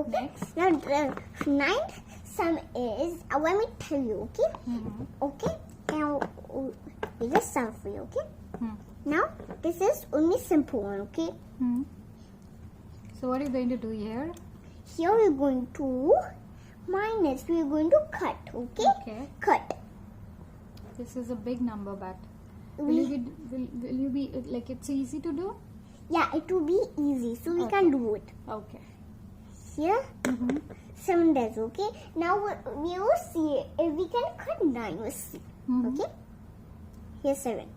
Okay. Next. Now the ninth sum is. Let me tell you. Okay. Okay. Now we just sum for you. Okay. Now this is only simple one. Okay. So what are you going to do here? Here we're going to minus. We're going to cut. Okay. Okay. Cut. This is a big number, but will you be like it's easy to do? Yeah, it will be easy. So we can do it. Okay. Here. 7 days. Okay. Now we will see if we can cut 9. We'll see. Okay. Here's 7.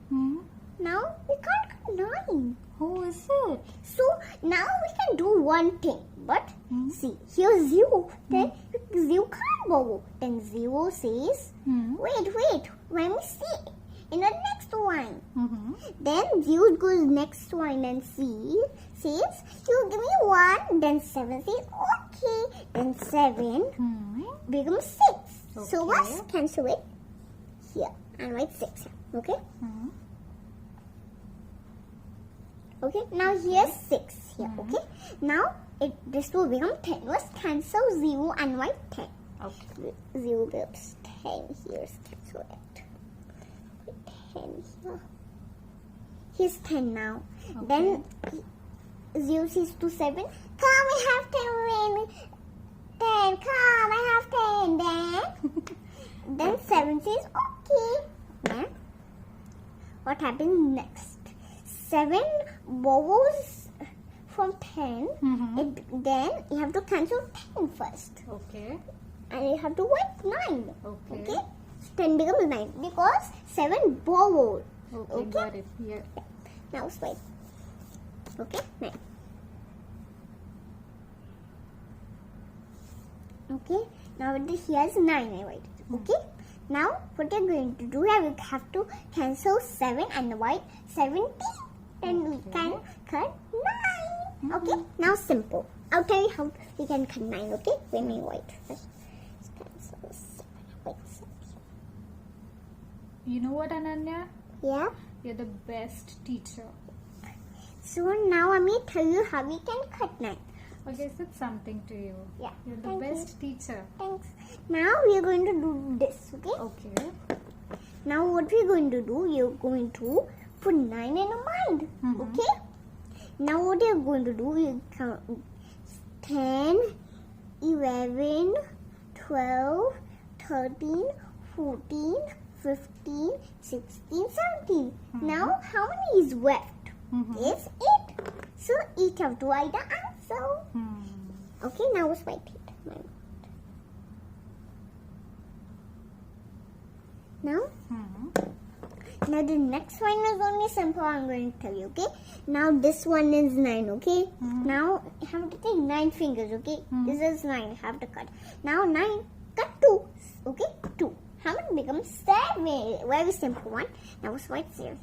Now we can't cut 9. Who is it? So now we can do one thing. But see, here's 0. Then 0 can't go. Then 0 says, wait. Let me see. In the next one. Then 0 goes next one and see says, you give me 1. Then 7 says, okay. Then 7 becomes 6. Okay. So let's cancel it here and write 6. Okay? Okay, now here's 6 here. Okay? Now this will become 10. Let's cancel 0 and write 10. Okay. 0 becomes 10 here. Cancel it. 10 here. Here's 10 now. Okay. Then 0 says to 7. Come, I have 10. 10. Come, I have 10. Then 7 says okay. Then what happens next? 7 borrows from 10. Then you have to cancel 10 first. Okay. And you have to write 9. Okay. Okay? So 10 becomes 9 because 7 borrowed. Okay, got it. Yeah. Now write. Okay? 9. Okay? Now here's 9. I write it. Okay? Now what you're going to do, you have to cancel 7 and write 17. Then we can cut 9. Okay? Now simple. I'll tell you how we can cut 9. Okay? Let me write first. Cancel 7. Wait. You know what, Ananya? Yeah? You're the best teacher. So now I'm going to tell you how we can cut 9. Okay, said something to you. Yeah. You're the Thank best teacher. Thanks. Now we are going to do this. Okay? Okay. Now what we're going to do, you're going to put 9 in your mind. Okay? Now what you're going to do, you count 10, 11, 12, 13, 14, 15, 16, 17. Now how many is left? It's 8. So each have to write the answer. Okay, now let's write it. Now the next one is only simple. I'm going to tell you. Okay. Now this one is 9. Okay. Now you have to take 9 fingers. Okay. This is 9. You have to cut. Now 9. Cut 2. Okay. 2. How many becomes 7? Very simple one. Now let's write 0 here.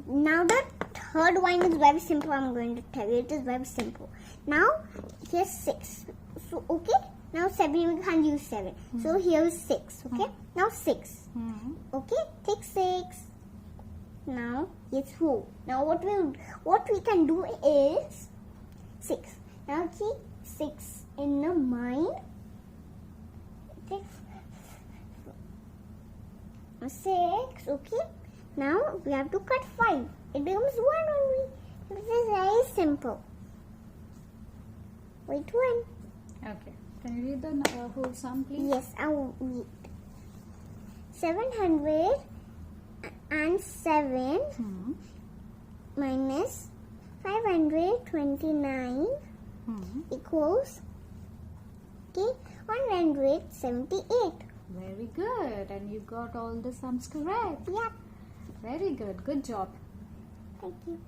Now the third one is very simple. I'm going to tell you. It is very simple. Now here's 6. So okay. Now 7 we can't use 7. So here's 6. Okay. Now 6. Okay. Take 6. Now it's 4. Now what we can do is 6. Now keep 6 in the mind. Take 6. Okay. Now we have to cut 5. It becomes 1 only. This is very simple. Wait 1. Okay. Can you read the whole sum, please? Yes, I will read. 707 minus 529 equals 178. Very good. And you got all the sums correct. Yeah. Very good. Good job. Thank you.